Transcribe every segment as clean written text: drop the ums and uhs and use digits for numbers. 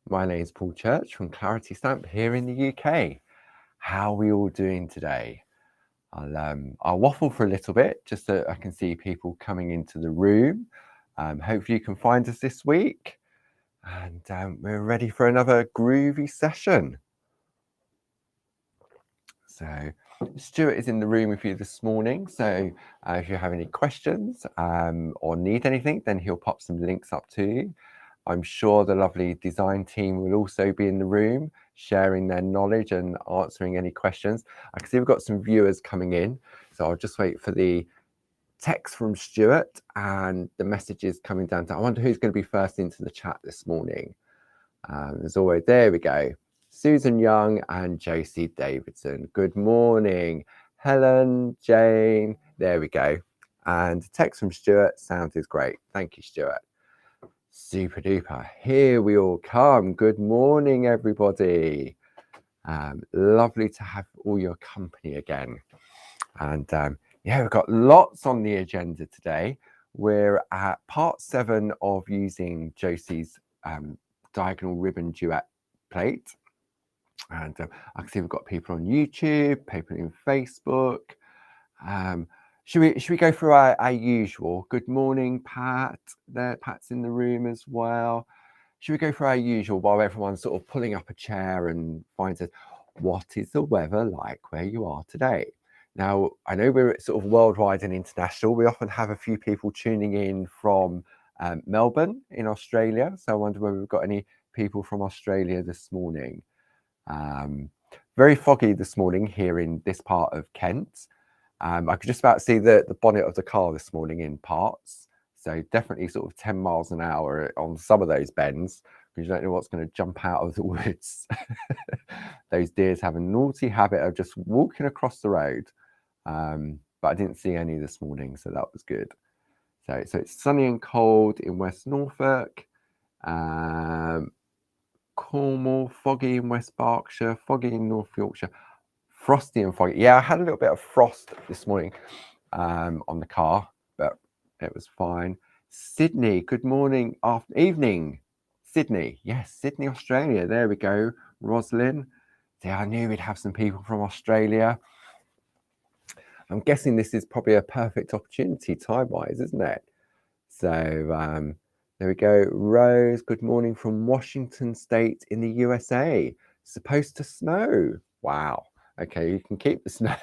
My name is Paul Church from Clarity Stamp here in the UK. How are we all doing today? I'll waffle for a little bit just so I can see people coming into the room. Hopefully you can find us this week, and we're ready for another groovy session. So Stuart is in the room with you this morning, so if you have any questions or need anything, then he'll pop some links up to you. I'm sure the lovely design team will also be in the room sharing their knowledge and answering any questions. I can see we've got some viewers coming in, so I'll just wait for the text from Stuart and the messages coming down. I wonder who's going to be first into the chat this morning. As always, there we go. Susan Young and Josie Davidson. Good morning. Helen, Jane, there we go. And text from Stuart, sound is great. Thank you, Stuart. Super duper. Here we all come. Good morning, everybody. Lovely to have all your company again. And yeah, we've got lots on the agenda today. We're at part 7 of using Josie's diagonal ribbon duet plate. And I can see we've got people on YouTube, people in Facebook. Should we go through our usual? Good morning, Pat. There, Pat's in the room as well. Should we go through our usual while everyone's sort of pulling up a chair and finds out what is the weather like where you are today? Now, I know we're sort of worldwide and international. We often have a few people tuning in from Melbourne in Australia. So I wonder whether we've got any people from Australia this morning. Very foggy this morning here in this part of Kent. I could just about see the bonnet of the car this morning in parts. So definitely sort of 10 miles an hour on some of those bends, because you don't know what's going to jump out of the woods. Those deers have a naughty habit of just walking across the road. But I didn't see any this morning, so that was good. So it's sunny and cold in West Norfolk. Cornwall, foggy in West Berkshire, foggy in North Yorkshire, frosty and foggy. Yeah, I had a little bit of frost this morning on the car, but it was fine. Sydney, good morning, evening. Sydney, yes, Sydney, Australia. There we go. Roslyn. Yeah, I knew we'd have some people from Australia. I'm guessing this is probably a perfect opportunity time-wise, isn't it? So there we go. Rose, good morning from Washington State in the USA. Supposed to snow. Wow. Okay, you can keep the snow.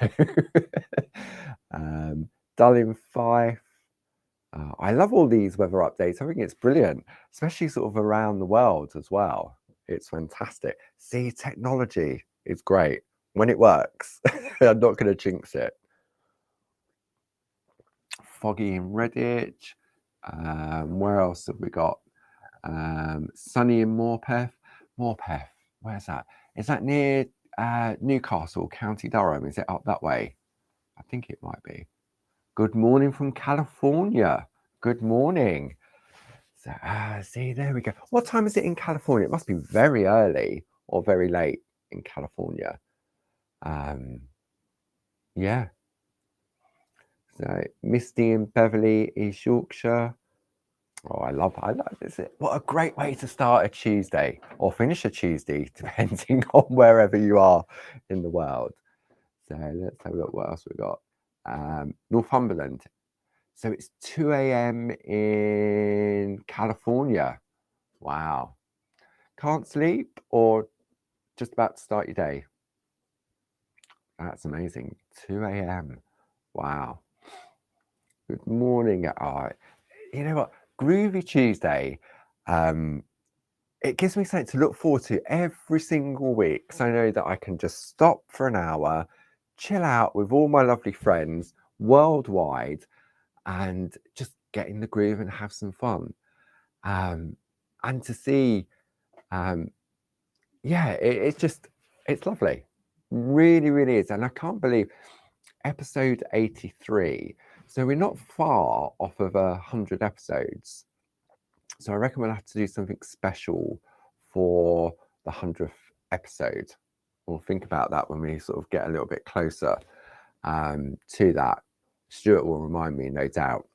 Dullin Fife. I love all these weather updates. I think it's brilliant, especially sort of around the world as well. It's fantastic. See, technology is great when it works. I'm not going to jinx it. Foggy in Redditch. Where else have we got? Sunny in Morpeth. Morpeth, where's that? Is that near Newcastle, County Durham? Is it up that way? I think it might be. Good morning from California. Good morning. So, see, there we go. What time is it in California? It must be very early or very late in California. Yeah. So, misty in Beverly, East Yorkshire. Oh, I love this. What a great way to start a Tuesday or finish a Tuesday, depending on wherever you are in the world. So let's have a look what else we've got. Northumberland. So it's 2 a.m. in California. Wow. Can't sleep or just about to start your day? That's amazing. 2 a.m. Wow. Good morning. You know what? Groovy Tuesday. It gives me something to look forward to every single week. So I know that I can just stop for an hour, chill out with all my lovely friends worldwide, and just get in the groove and have some fun. And to see, yeah, it's lovely. Really, really is. And I can't believe episode 83. So we're not far off of 100 episodes. So I reckon we'll have to do something special for the 100th episode. We'll think about that when we sort of get a little bit closer to that. Stuart will remind me, no doubt.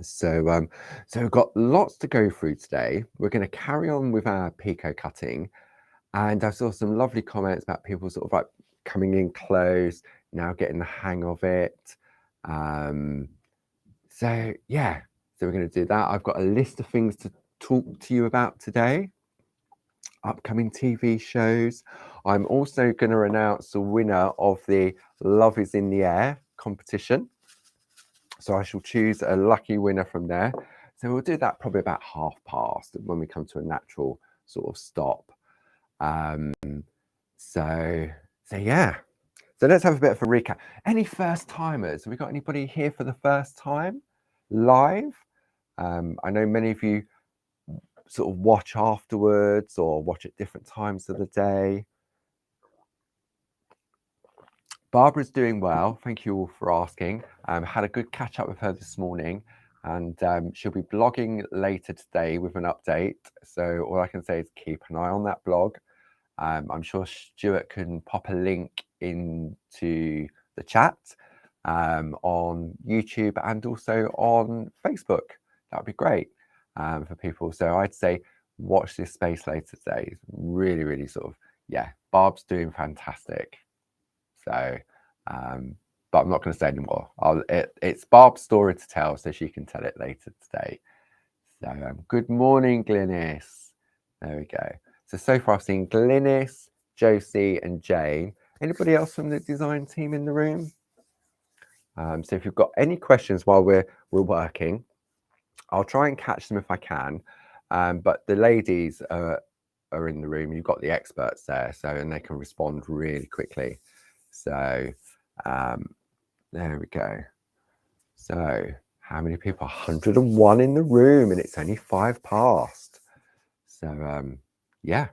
So so we've got lots to go through today. We're going to carry on with our Pico cutting, and I saw some lovely comments about people sort of like coming in close, now getting the hang of it. So yeah, so we're going to do that. I've got a list of things to talk to you about today. Upcoming TV shows. I'm also going to announce the winner of the Love is in the Air competition. So I shall choose a lucky winner from there. So we'll do that probably about past when we come to a natural sort of stop. Um, so yeah. So let's have a bit of a recap. Any first timers? Have we got anybody here for the first time live? I know many of you sort of watch afterwards or watch at different times of the day. Barbara's doing well. Thank you all for asking. Had a good catch up with her this morning, and she'll be blogging later today with an update. So all I can say is keep an eye on that blog. I'm sure Stuart can pop a link into the chat on YouTube and also on Facebook. That would be great for people. So I'd say watch this space later today. It's really, really sort of, yeah, Barb's doing fantastic. So, but I'm not going to say anymore. It's Barb's story to tell, so she can tell it later today. So, good morning, Glynis. There we go. So far I've seen Glynis, Josie, and Jane. Anybody else from the design team in the room? So if you've got any questions while we're working, I'll try and catch them if I can. But the ladies are in the room. You've got the experts there, and they can respond really quickly. So there we go. So how many people? 101 in the room, and it's only 5 past. So yeah,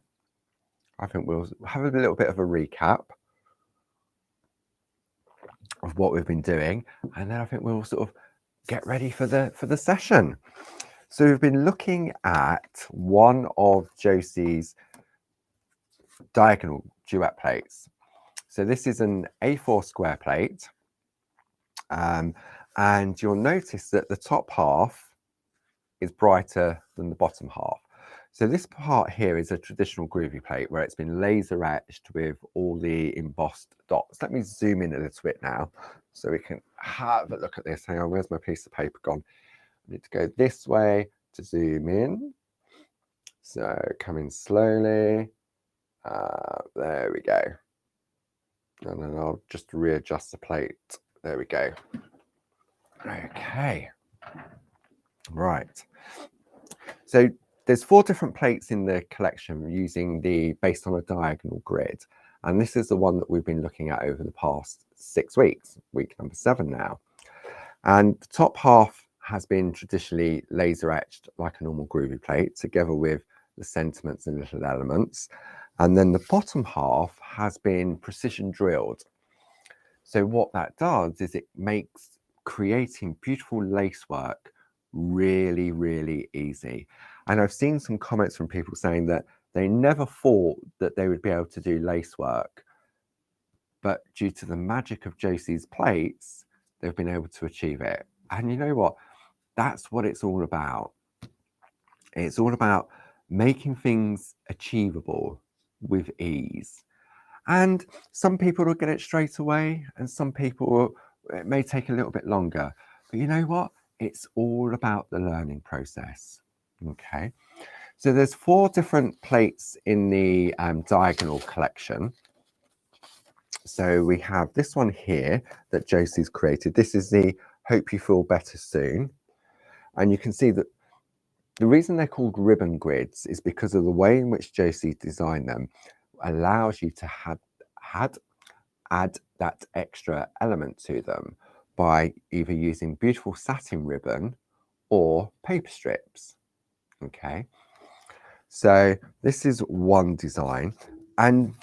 I think we'll have a little bit of a recap of what we've been doing, and then I think we'll sort of get ready for the session. So we've been looking at one of Josie's diagonal duet plates. So this is an A4 square plate, and you'll notice that the top half is brighter than the bottom half. So this part here is a traditional Groovi plate where it's been laser etched with all the embossed dots. Let me zoom in a little bit now so we can have a look at this. Hang on, where's my piece of paper gone? I need to go this way to zoom in. So come in slowly. There we go. And then I'll just readjust the plate. There we go. Okay. Right. So there's 4 different plates in the collection using based on a diagonal grid. And this is the one that we've been looking at over the past 6 weeks, week number 7 now. And the top half has been traditionally laser etched like a normal Groovi plate, together with the sentiments and little elements. And then the bottom half has been precision drilled. So what that does is it makes creating beautiful lacework really, really easy. And I've seen some comments from people saying that they never thought that they would be able to do lacework, but due to the magic of Josie's plates, they've been able to achieve it. And you know what? That's what it's all about. It's all about making things achievable with ease. And some people will get it straight away, and some people it may take a little bit longer. But you know what? It's all about the learning process. Okay. So there's 4 different plates in the diagonal collection. So we have this one here that Josie's created. This is the Hope You Feel Better Soon. And you can see that the reason they're called ribbon grids is because of the way in which Josie designed them allows you to add that extra element to them by either using beautiful satin ribbon or paper strips. Okay, so this is one design, and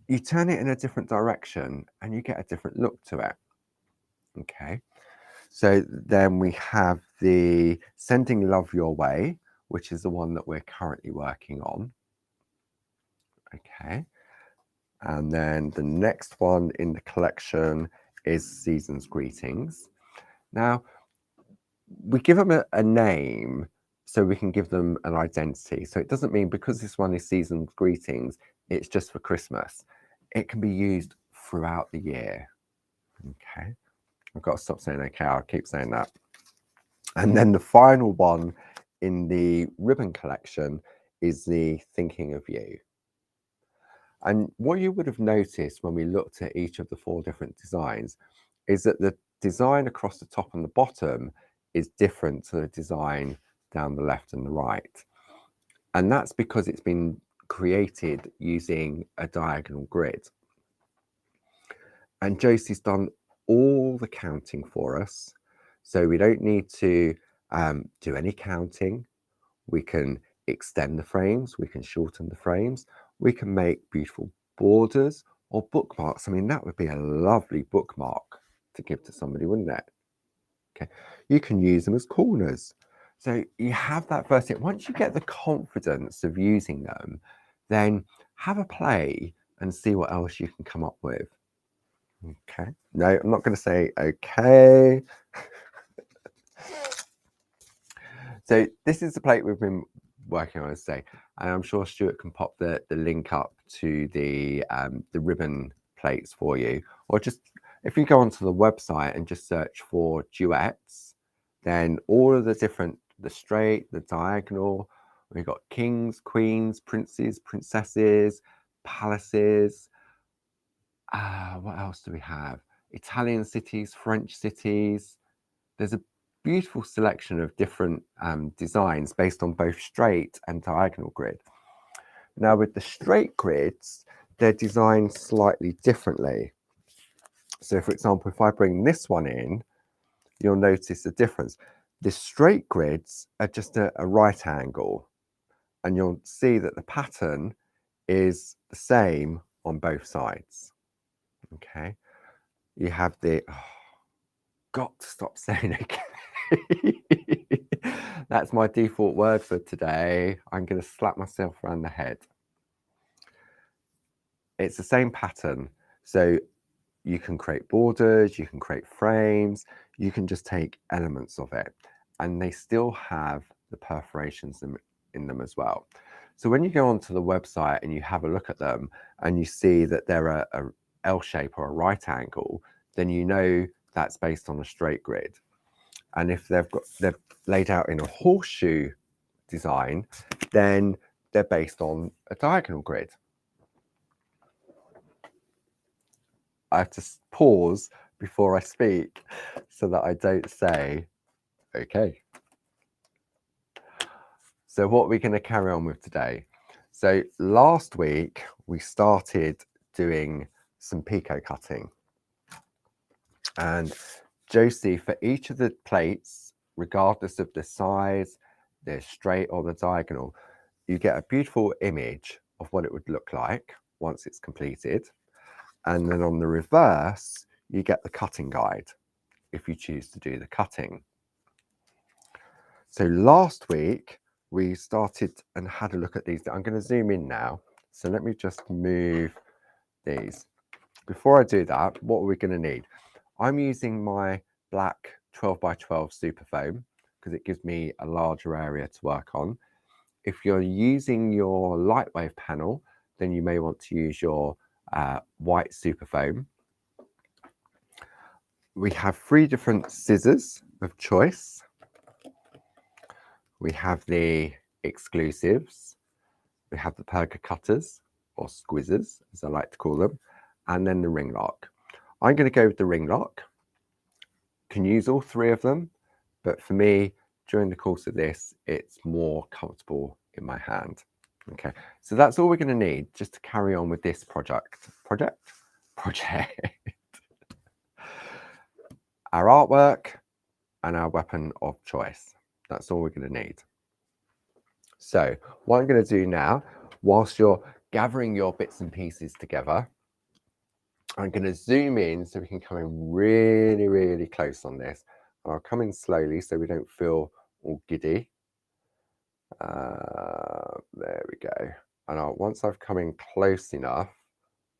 you turn it in a different direction and you get a different look to it. Okay, so then we have the Sending Love Your Way, which is the one that we're currently working on. Okay, and then the next one in the collection is Season's Greetings. Now, we give them a name so we can give them an identity. So it doesn't mean because this one is season's greetings, it's just for Christmas. It can be used throughout the year. Okay, I've got to stop saying okay, I'll keep saying that. And then the final one in the ribbon collection is the thinking of you. And what you would have noticed when we looked at each of the 4 different designs is that the design across the top and the bottom is different to the design down the left and the right. And that's because it's been created using a diagonal grid. And Josie's done all the counting for us. So we don't need to do any counting. We can extend the frames, we can shorten the frames, we can make beautiful borders or bookmarks. I mean, that would be a lovely bookmark to give to somebody, wouldn't it? Okay, you can use them as corners. So you have that first tip. Once you get the confidence of using them, then have a play and see what else you can come up with. Okay, no, I'm not going to say okay. So this is the plate we've been working on today, and I'm sure Stuart can pop the link up to the ribbon plates for you, or just if you go onto the website and just search for duets, then all of the different, the straight, the diagonal, we've got kings, queens, princes, princesses, palaces. What else do we have? Italian cities, French cities. There's a beautiful selection of different designs based on both straight and diagonal grid. Now with the straight grids, they're designed slightly differently. So for example, if I bring this one in, you'll notice the difference. The straight grids are just a right angle, and you'll see that the pattern is the same on both sides. Okay, you have the, got to stop saying okay. That's my default word for today. I'm going to slap myself around the head. It's the same pattern. So you can create borders, you can create frames, you can just take elements of it, and they still have the perforations in them as well. So when you go onto the website and you have a look at them and you see that they're a L shape or a right angle, then you know that's based on a straight grid. And if they're laid out in a horseshoe design, then they're based on a diagonal grid. I have to pause before I speak so that I don't say, okay. So what we're going to carry on with today. So last week we started doing some picot cutting, and Josie, for each of the plates, regardless of the size, the straight or the diagonal, you get a beautiful image of what it would look like once it's completed. And then on the reverse, you get the cutting guide if you choose to do the cutting. So last week, we started and had a look at these. I'm going to zoom in now. So let me just move these. Before I do that, what are we going to need? I'm using my black 12 by 12 super foam because it gives me a larger area to work on. If you're using your lightwave panel, then you may want to use your white super foam. We have 3 different scissors of choice. We have the exclusives, we have the perga cutters, or squizzers, as I like to call them, and then the ring lock. I'm going to go with the ring lock. Can use all 3 of them, but for me, during the course of this, it's more comfortable in my hand. Okay, so that's all we're going to need just to carry on with this project. Our artwork and our weapon of choice. That's all we're going to need. So what I'm going to do now, whilst you're gathering your bits and pieces together, I'm going to zoom in so we can come in really, really close on this. And I'll come in slowly so we don't feel all giddy. There we go. And once I've come in close enough,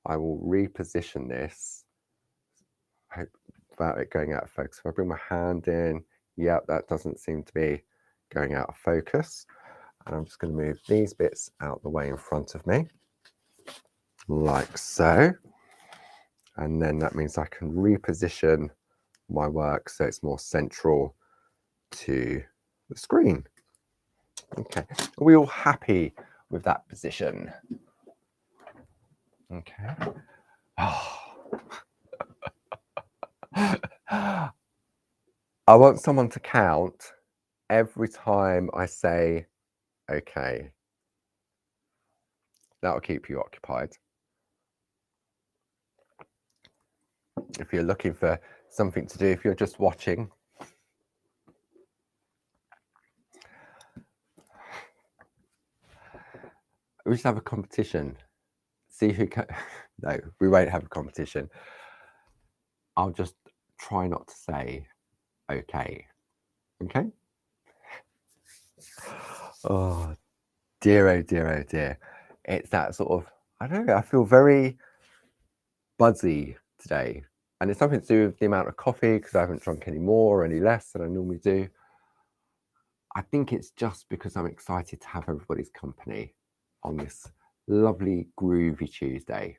I will reposition this. I hope without it going out of focus. If I bring my hand in, Yep, that doesn't seem to be going out of focus. And I'm just going to move these bits out the way in front of me, like so. And then that means I can reposition my work so it's more central to the screen. Okay, are we all happy with that position? Okay. Oh. I want someone to count every time I say okay. That'll keep you occupied. If you're looking for something to do, if you're just watching, we should have a competition. See who can. No, we won't have a competition. I'll just try not to say okay. Okay? Oh dear, oh dear, oh dear. It's that sort of, I don't know, I feel very buzzy today. And it's something to do with the amount of coffee, because I haven't drunk any more or any less than I normally do. I think it's just because I'm excited to have everybody's company on this lovely groovy Tuesday.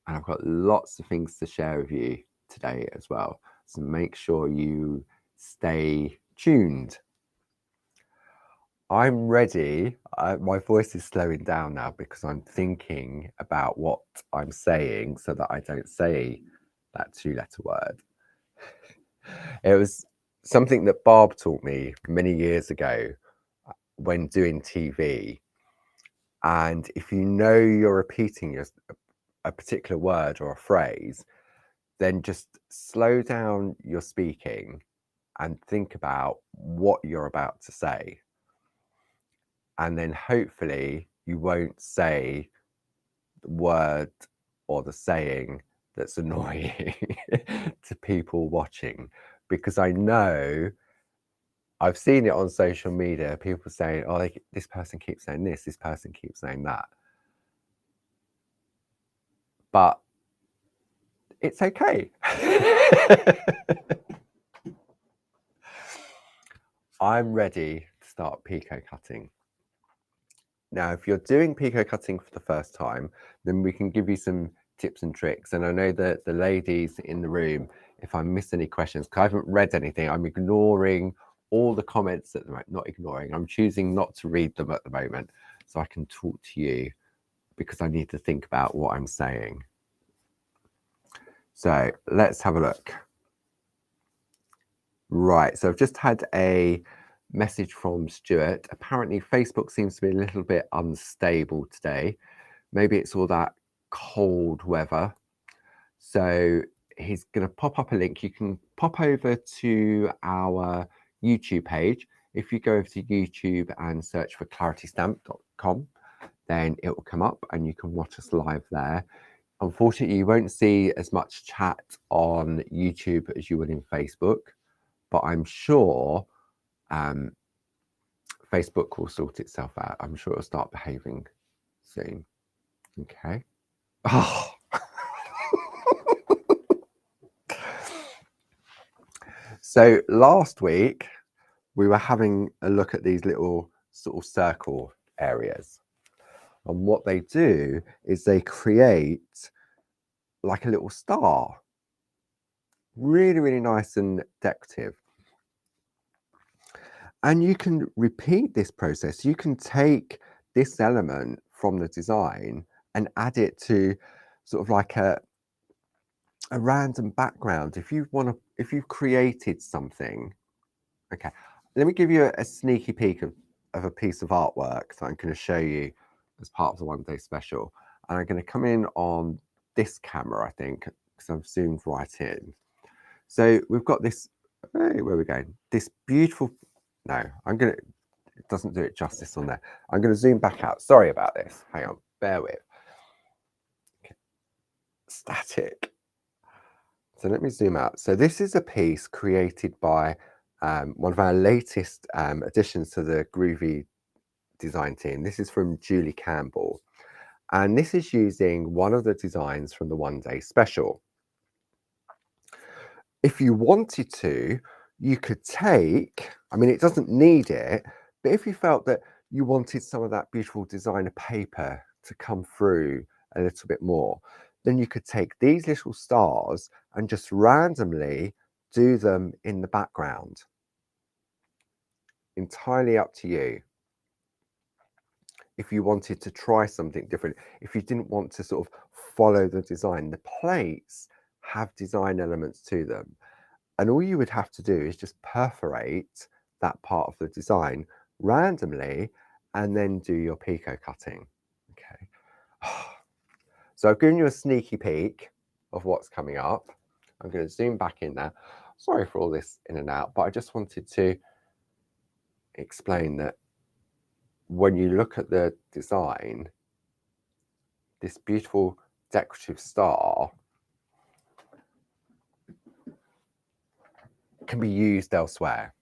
And I've got lots of things to share with you today as well. So make sure you stay tuned. I'm ready. My voice is slowing down now because I'm thinking about what I'm saying so that I don't say that 2-letter word. It was something that Barb taught me many years ago when doing TV. And if you know you're repeating a particular word or a phrase, then just slow down your speaking and think about what you're about to say. And then hopefully you won't say the word or the saying that's annoying to people watching, because I know I've seen it on social media, people saying, oh, this person keeps saying this person keeps saying that. But it's okay. I'm ready to start picot cutting. Now, if you're doing picot cutting for the first time, then we can give you some tips and tricks. And I know that the ladies in the room, if I miss any questions, because I haven't read anything, I'm ignoring all the comments at the moment. Not ignoring, I'm choosing not to read them at the moment, so I can talk to you, because I need to think about what I'm saying. So let's have a look. Right, so I've just had a message from Stuart. Apparently Facebook seems to be a little bit unstable today. Maybe it's all that cold weather. So he's going to pop up a link. You can pop over to our YouTube page. If you go over to YouTube and search for claritystamp.com, then it will come up and you can watch us live there. Unfortunately, you won't see as much chat on YouTube as you would in Facebook, but I'm sure Facebook will sort itself out. I'm sure it'll start behaving soon. Okay. Oh. So last week we were having a look at these little sort of circle areas, and what they do is they create like a little star. Really, really nice and decorative. And you can repeat this process. You can take this element from the design and add it to sort of like a random background. If you've created something. Okay, let me give you a sneaky peek of a piece of artwork that I'm going to show you as part of the one day special. And I'm going to come in on this camera, I think, because I've zoomed right in. So we've got this, hey, where are we going? This beautiful, no, it doesn't do it justice on there. I'm going to zoom back out. Sorry about this. Hang on, bear with. Okay. Static. So let me zoom out. So this is a piece created by one of our latest additions to the Groovi design team. This is from Julie Campbell. And this is using one of the designs from the one day special. If you wanted to, you could take, I mean, it doesn't need it, but if you felt that you wanted some of that beautiful designer paper to come through a little bit more, then you could take these little stars and just randomly do them in the background. Entirely up to you. If you wanted to try something different, if you didn't want to sort of follow the design, the plates have design elements to them. And all you would have to do is just perforate that part of the design randomly and then do your picot cutting. Okay. So I've given you a sneaky peek of what's coming up. I'm going to zoom back in there. Sorry for all this in and out, but I just wanted to explain that when you look at the design, this beautiful decorative star can be used elsewhere.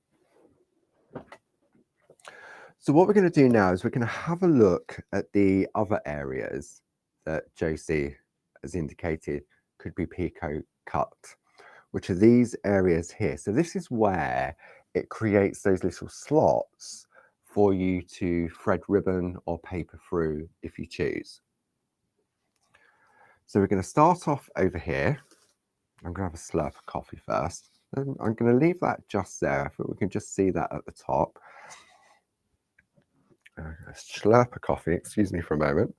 So what we're going to do now is we're going to have a look at the other areas that Josie has indicated could be picot cut, which are these areas here. So this is where it creates those little slots for you to thread ribbon or paper through if you choose. So we're going to start off over here. I'm going to have a slurp of coffee first. And I'm going to leave that just there. I think we can just see that at the top. A slurp of coffee, excuse me for a moment.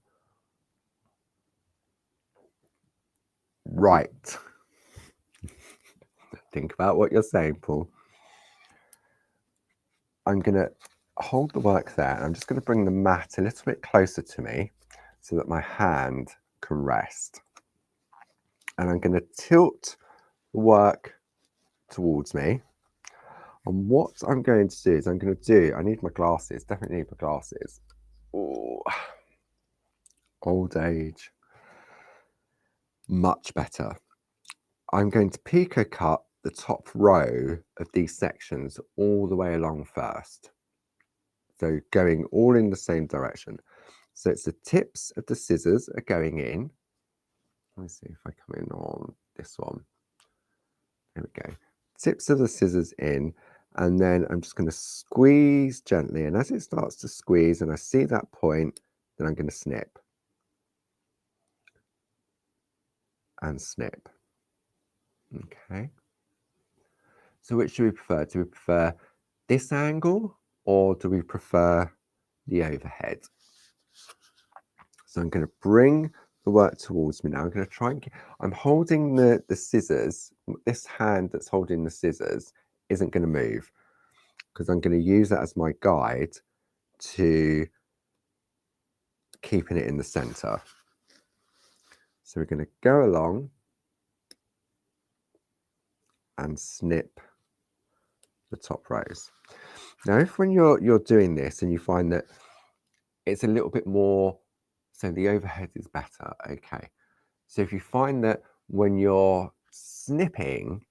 Right. Think about what you're saying, Paul. I'm going to hold the work there, and I'm just going to bring the mat a little bit closer to me so that my hand can rest. And I'm going to tilt the work towards me. And what I'm going to do is I need my glasses, definitely need my glasses. Oh, old age. Much better. I'm going to picot cut the top row of these sections all the way along first. So going all in the same direction. So it's the tips of the scissors are going in. Let me see if I come in on this one. There we go. Tips of the scissors in, and then I'm just going to squeeze gently. And as it starts to squeeze and I see that point, then I'm going to snip. And snip. Okay. So which do we prefer? Do we prefer this angle or do we prefer the overhead? So I'm going to bring the work towards me now. I'm going to try and I'm holding the scissors. This hand that's holding the scissors isn't going to move because I'm going to use that as my guide to keeping it in the center. So we're going to go along and snip the top rows. Now, if when you're doing this and you find that it's a little bit more, so the overhead is better, okay. So if you find that when you're snipping,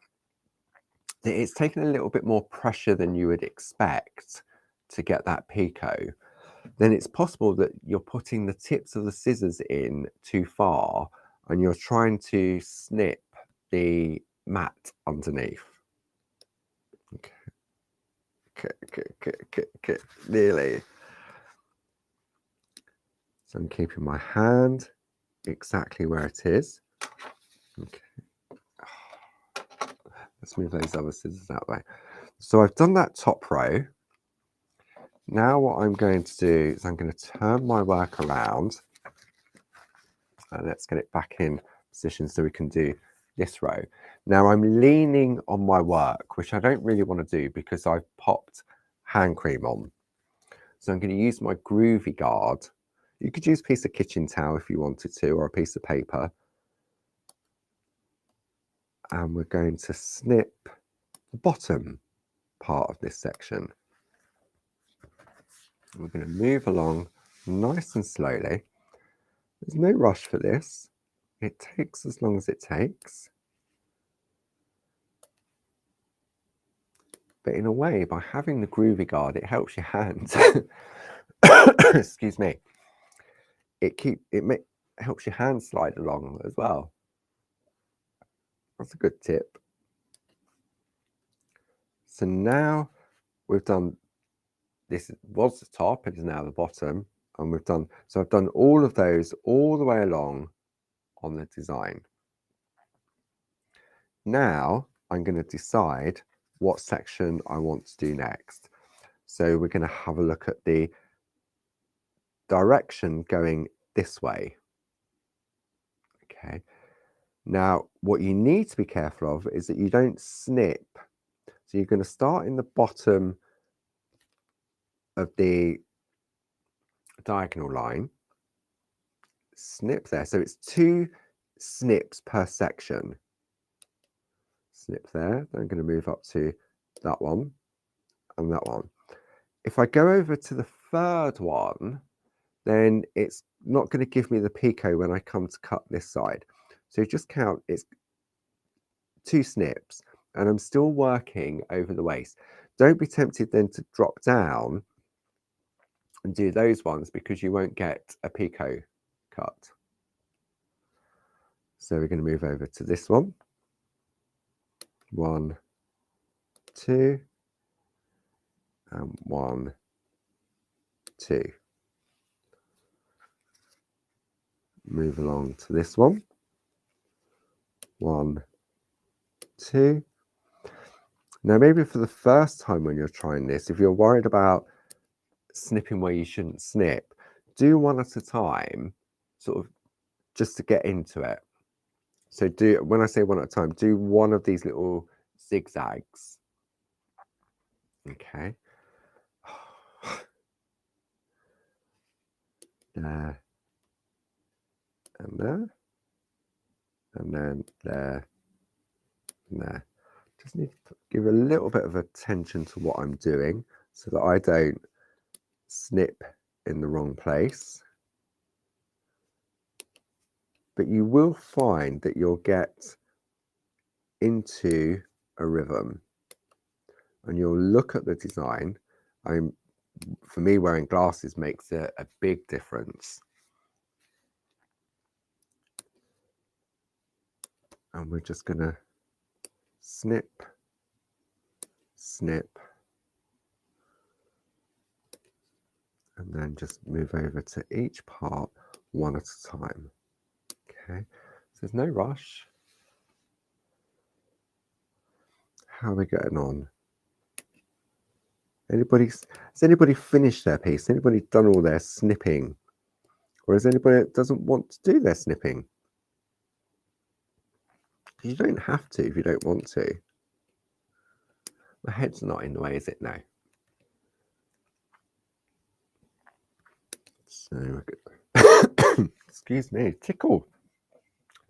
that it's taking a little bit more pressure than you would expect to get that picot, then it's possible that you're putting the tips of the scissors in too far and you're trying to snip the mat underneath. Okay, nearly. So I'm keeping my hand exactly where it is. Okay. Let's move those other scissors that way. So I've done that top row. Now what I'm going to do is I'm going to turn my work around. And let's get it back in position so we can do this row. Now I'm leaning on my work, which I don't really want to do because I've popped hand cream on. So I'm going to use my Groovi guard. You could use a piece of kitchen towel if you wanted to, or a piece of paper. And we're going to snip the bottom part of this section. We're going to move along nice and slowly. There's no rush for this. It takes as long as it takes. But in a way, by having the Groovi guard, it helps your hands. Excuse me. It helps your hands slide along as well. That's a good tip. So now we've done, this was the top, it is now the bottom, and we've done, so I've done all of those all the way along on the design. Now I'm going to decide what section I want to do next. So we're going to have a look at the direction going this way. Okay. Now, what you need to be careful of is that you don't snip. So you're going to start in the bottom of the diagonal line, snip there. So it's 2 snips per section. Snip there. Then I'm going to move up to that one and that one. If I go over to the third one, then it's not going to give me the picot when I come to cut this side. So just count, it's 2 snips, and I'm still working over the waist. Don't be tempted then to drop down and do those ones, because you won't get a picot cut. So we're going to move over to this one. 1, 2, and 1, 2. Move along to this one. 1, 2. Now, maybe for the first time when you're trying this, if you're worried about snipping where you shouldn't snip, do one at a time, sort of just to get into it. So when I say one at a time, do one of these little zigzags. Okay. There. And there. And then there. And there. Just need to give a little bit of attention to what I'm doing so that I don't snip in the wrong place. But you will find that you'll get into a rhythm and you'll look at the design. For me, wearing glasses makes a big difference. And we're just going to snip, snip, and then just move over to each part one at a time. Okay, so there's no rush. How are we getting on? Has anybody finished their piece? Anybody done all their snipping? Or is anybody that doesn't want to do their snipping? You don't have to if you don't want to. My head's not in the way, is it? No. So we're good. Excuse me, tickle.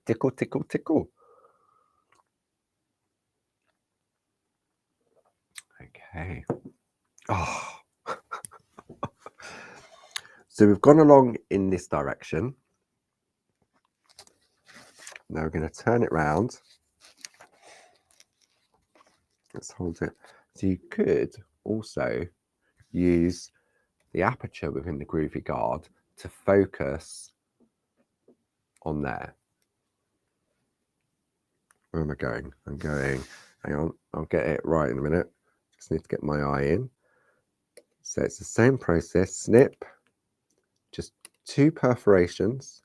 Tickle, tickle, tickle. Okay. Oh. So we've gone along in this direction. Now we're going to turn it round. Let's hold it. So you could also use the aperture within the Groovi guard to focus on there. Where am I going? I'm going, hang on, I'll get it right in a minute. Just need to get my eye in. So it's the same process, snip, just 2 perforations.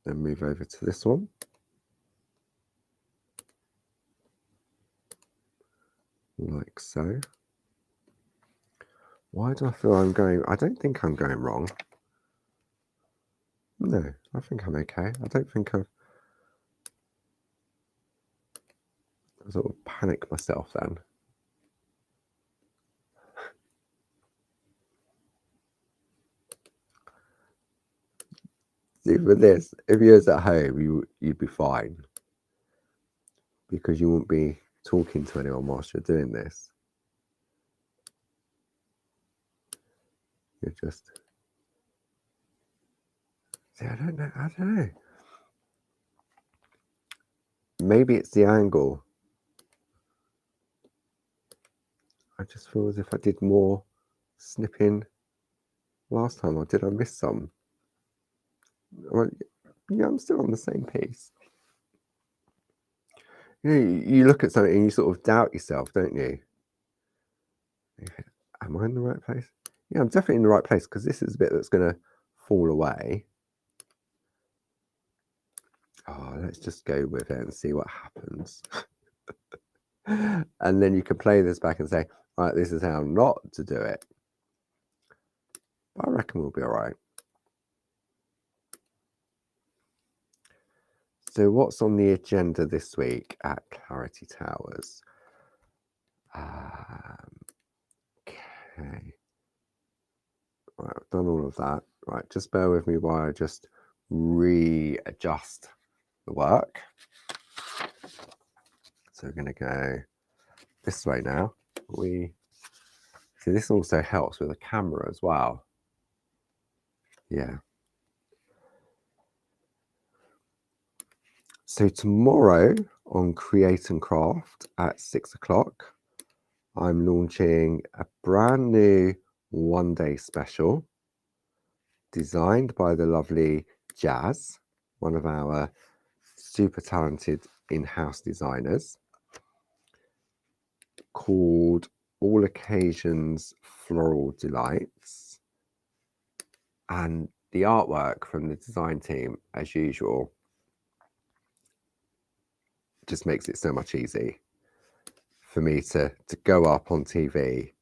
Then move over to this one. Like so. Why do I feel I'm going? I don't think I'm going wrong. No, I think I'm okay. I don't think I sort of panic myself then. See, for this, if you was at home, you'd be fine, because you won't be talking to anyone whilst you're doing this. You're just, see, I don't know. Maybe it's the angle. I just feel as if I did more snipping last time, or did I miss some? Well, yeah, I'm still on the same piece. You know, you look at something and you sort of doubt yourself, don't you? Am I in the right place? Yeah, I'm definitely in the right place, because this is a bit that's going to fall away. Oh, let's just go with it and see what happens. And then you can play this back and say, right, this is how not to do it. But I reckon we'll be all right. So what's on the agenda this week at Clarity Towers? Okay. Right, I've done all of that. Right, just bear with me while I just readjust the work. So we're going to go this way now. See, this also helps with the camera as well. Yeah. So tomorrow on Create and Craft at 6 o'clock, I'm launching a brand new one-day special designed by the lovely Jazz, one of our super talented in-house designers, called All Occasions Floral Delights. And the artwork from the design team, as usual, just makes it so much easier for me to go up on TV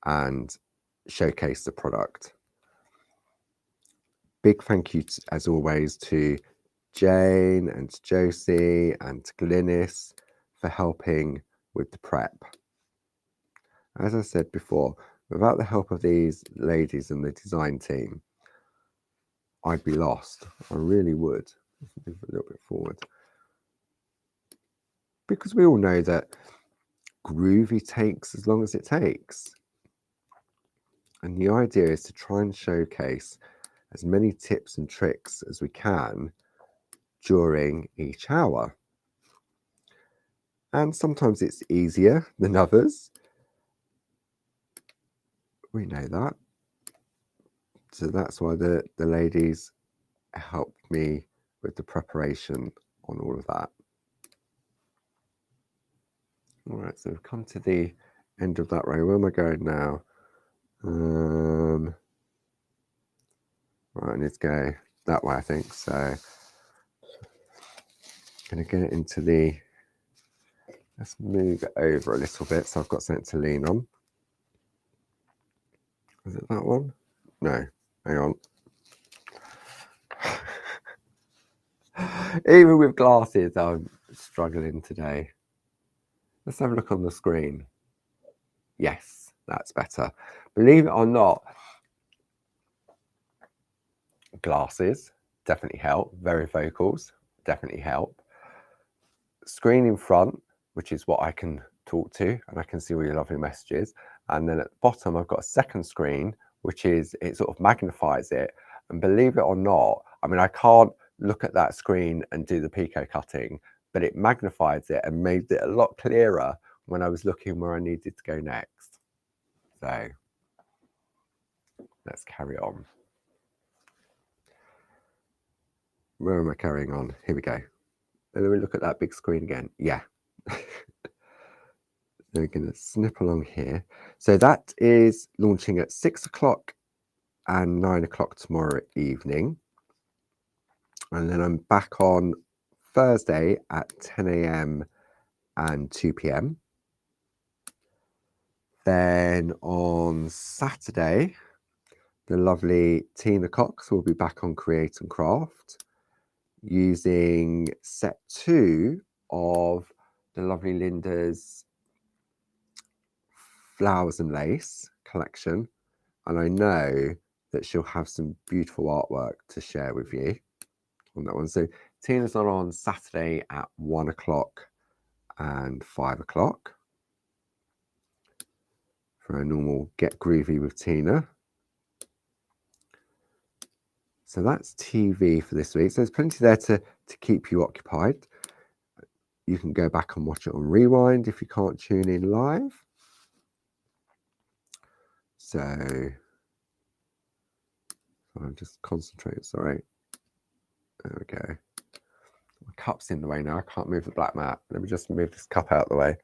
and showcase the product. Big thank you, as always, to Jane and to Josie and to Glynis for helping with the prep. As I said before, without the help of these ladies and the design team, I'd be lost. I really would. Move a little bit forward. Because we all know that Groovi takes as long as it takes. And the idea is to try and showcase as many tips and tricks as we can during each hour. And sometimes it's easier than others. We know that. So that's why the ladies helped me with the preparation on all of that. All right, so we've come to the end of that row. Where am I going now? Right, I need to go that way, I think. So I'm going to get into the, let's move it over a little bit so I've got something to lean on. Is it that one? No, hang on. Even with glasses, I'm struggling today. Let's have a look on the screen. Yes, that's better. Believe it or not, glasses definitely help. Varifocals definitely help. Screen in front, which is what I can talk to, and I can see all your lovely messages. And then at the bottom, I've got a second screen, which is, it sort of magnifies it. And believe it or not, I mean, I can't look at that screen and do the pico cutting, but it magnifies it and made it a lot clearer when I was looking where I needed to go next. So let's carry on. Where am I carrying on? Here we go. And then we look at that big screen again. Yeah. We're going to snip along here. So that is launching at 6 o'clock and 9 o'clock tomorrow evening. And then I'm back on Thursday at 10 a.m. and 2 p.m. Then on Saturday, the lovely Tina Cox will be back on Create and Craft using set 2 of the lovely Linda's Flowers and Lace collection. And I know that she'll have some beautiful artwork to share with you on that one. So Tina's on Saturday at 1 o'clock and 5 o'clock for a normal Get Groovy with Tina. So that's TV for this week. So there's plenty there to keep you occupied. You can go back and watch it on rewind if you can't tune in live. So I'm just concentrating, sorry. There we go. My cup's in the way now. I can't move the black mat. Let me just move this cup out of the way.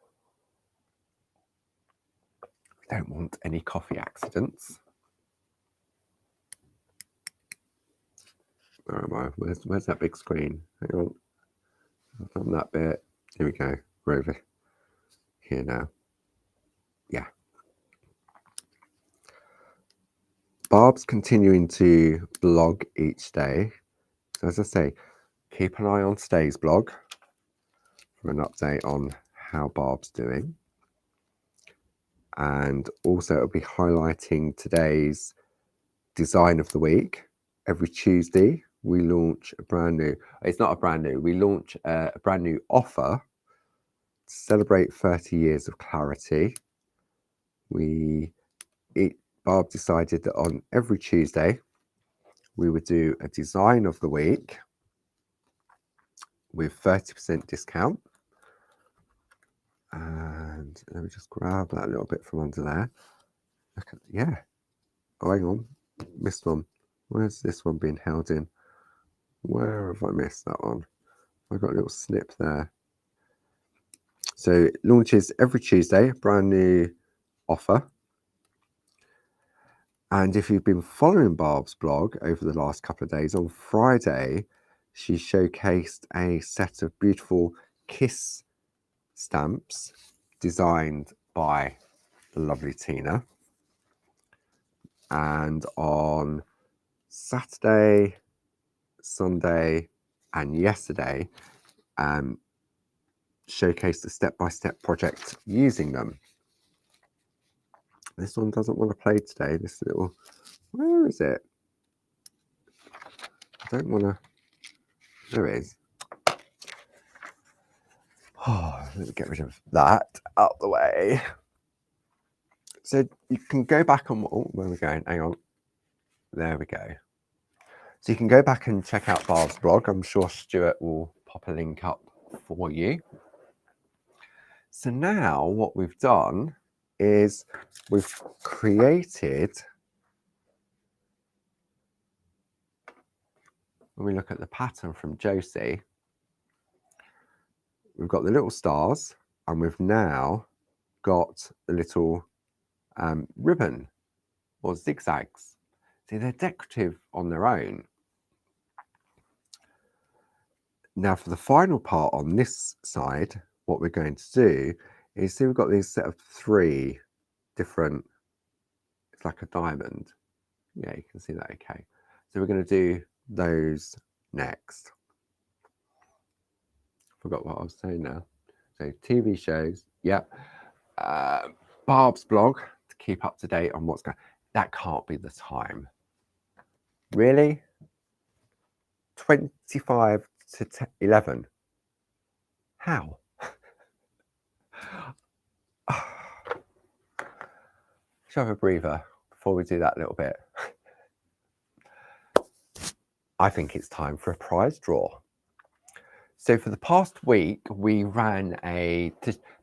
We don't want any coffee accidents. Where am I? Where's that big screen? Hang on. I've done that bit. Here we go. We're over here now. Yeah. Barb's continuing to blog each day. So as I say, keep an eye on Stay's blog for an update on how Barb's doing. And also it'll be highlighting today's design of the week. Every Tuesday we launch a brand new, it's not a brand new, we launch a brand new offer to celebrate 30 years of clarity. Barb decided that on every Tuesday we would do a design of the week with 30% discount. And let me just grab that little bit from under there. Look at, yeah. Oh, hang on. Missed one. Where's this one being held in? Where have I missed that one? I got a little snip there. So it launches every Tuesday, a brand new offer. And if you've been following Barb's blog over the last couple of days, on Friday, she showcased a set of beautiful kiss stamps designed by the lovely Tina. And on Saturday, Sunday, and yesterday, showcased a step-by-step project using them. This one doesn't want to play today. This little, where is it? I don't want to, there it is. Oh, let me get rid of that out of the way. So you can go back and, oh, where are we going? Hang on. There we go. So you can go back and check out Barb's blog. I'm sure Stuart will pop a link up for you. So now what we've done is we've created, when we look at the pattern from Josie, we've got the little stars and we've now got the little ribbon or zigzags. See, they're decorative on their own. Now for the final part on this side, what we're going to do is, see, we've got these set of 3 different, it's like a diamond. Yeah, you can see that okay. So we're going to do those next. Forgot what I was saying now. So TV shows, yeah. Barb's blog to keep up to date on what's going on. That can't be the time. Really? 25 to 11. How? Shall I have a breather before we do that little bit? I think it's time for a prize draw. So for the past week, we ran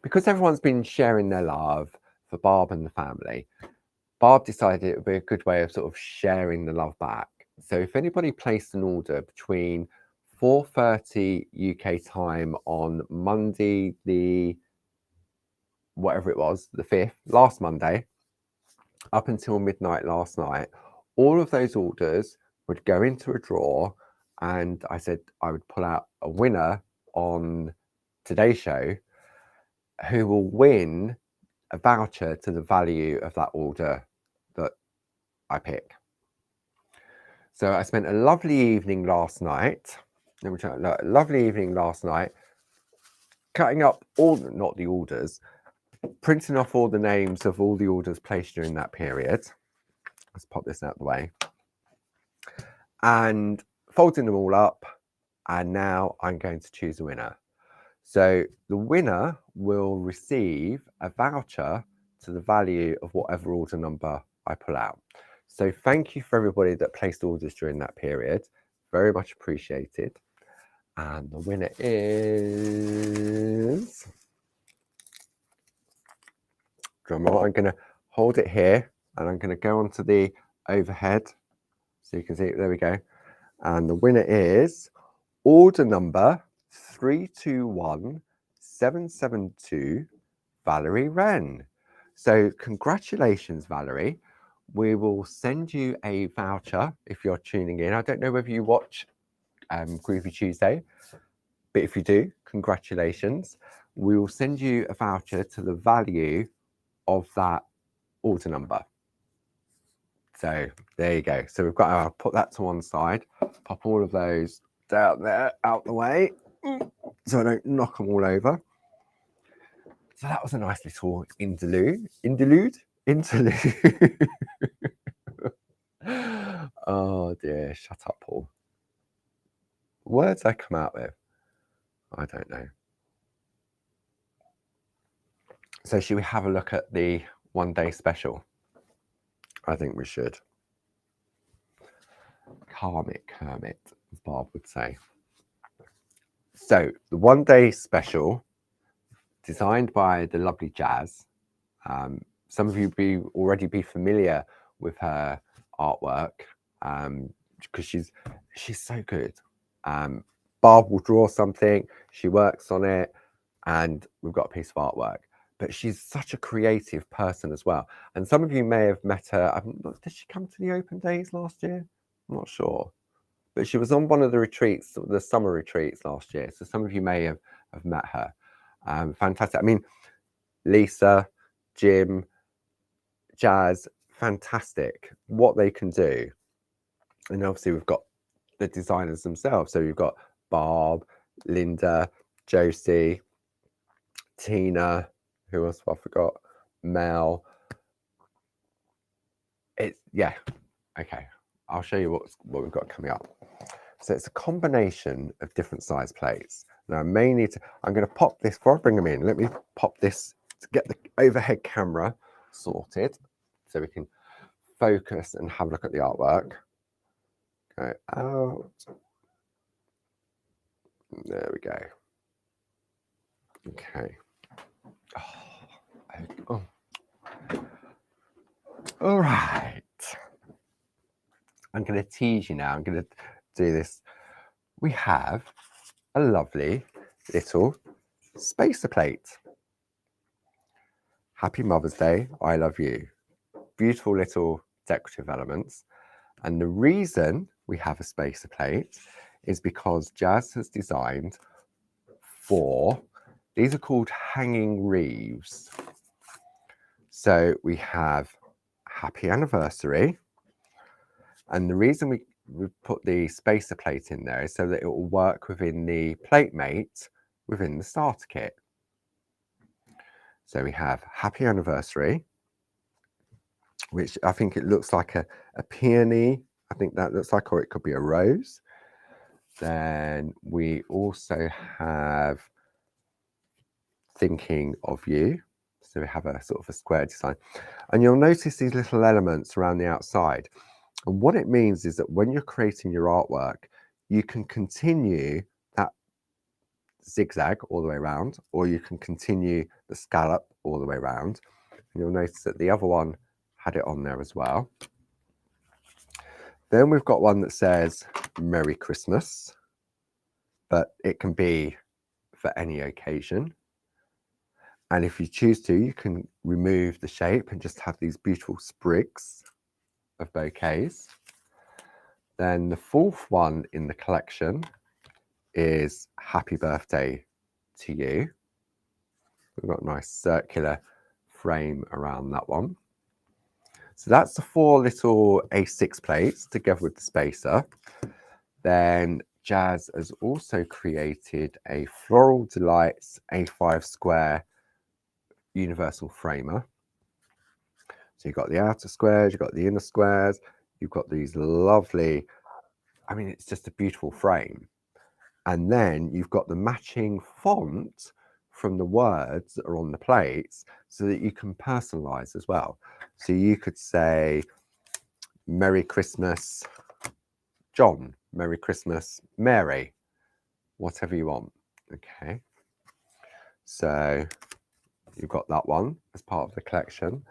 because everyone's been sharing their love for Barb and the family, Barb decided it would be a good way of sort of sharing the love back. So if anybody placed an order between 4:30 UK time on Monday, the whatever it was, the 5th, last Monday, up until midnight last night, all of those orders would go into a draw, and I said I would pull out a winner on today's show who will win a voucher to the value of that order that I pick. So I spent a lovely evening last night. Cutting up all, not the orders, printing off all the names of all the orders placed during that period. Let's pop this out of the way. And folding them all up. And now I'm going to choose a winner. So the winner will receive a voucher to the value of whatever order number I pull out. So thank you for everybody that placed orders during that period. Very much appreciated. And the winner is... drumroll. I'm going to hold it here and I'm going to go onto the overhead. So you can see, there we go. And the winner is order number 321772 Valerie Wren. So congratulations, Valerie. We will send you a voucher if you're tuning in. I don't know whether you watch Groovy Tuesday, but if you do, congratulations. We will send you a voucher to the value of that order number. So there you go. So we've got, I'll put that to one side, pop all of those down there, out the way, so I don't knock them all over. So that was a nice little interlude. Oh dear, shut up, Paul. Words I come out with, I don't know. So should we have a look at the one-day special? I think we should. Karmic Hermit, as Barb would say. So the one-day special, designed by the lovely Jazz. Some of you already be familiar with her artwork because she's so good. Barb will draw something, she works on it, and we've got a piece of artwork. But she's such a creative person as well. And some of you may have met her. Did she come to the open days last year? I'm not sure. But she was on one of the retreats, the summer retreats last year. So some of you may have met her. Fantastic. I mean, Lisa, Jim, Jazz, fantastic. What they can do. And obviously we've got the designers themselves. So you've got Barb, Linda, Josie, Tina, who else have I forgot? Mel. Yeah, okay. I'll show you what we've got coming up. So it's a combination of different size plates. Now I may need to, I'm going to pop this, before I bring them in, let me pop this to get the overhead camera sorted so we can focus and have a look at the artwork. Go out. There we go. Okay. Oh. All right. I'm going to tease you now. I'm going to do this. We have a lovely little spacer plate. Happy Mother's Day. I love you. Beautiful little decorative elements. And the reason we have a spacer plate is because Jazz has designed 4. These are called hanging wreaths. So we have happy anniversary. And the reason we put the spacer plate in there is so that it will work within the plate mate within the starter kit. So we have happy anniversary, which I think it looks like a peony. I think that looks like, or it could be a rose. Then we also have thinking of you. So we have a sort of a square design. And you'll notice these little elements around the outside. And what it means is that when you're creating your artwork, you can continue that zigzag all the way around, or you can continue the scallop all the way around. And you'll notice that the other one had it on there as well. Then we've got one that says Merry Christmas, but it can be for any occasion. And if you choose to, you can remove the shape and just have these beautiful sprigs of bouquets. Then the 4th one in the collection is Happy Birthday to You. We've got a nice circular frame around that one. So that's the 4 little A6 plates together with the spacer. Then Jazz has also created a Floral Delights A5 square universal framer. So you've got the outer squares, you've got the inner squares, you've got these lovely, I mean, it's just a beautiful frame. And then you've got the matching font from the words that are on the plates so that you can personalize as well. So you could say, Merry Christmas, John, Merry Christmas, Mary, whatever you want. Okay. So you've got that one as part of the collection.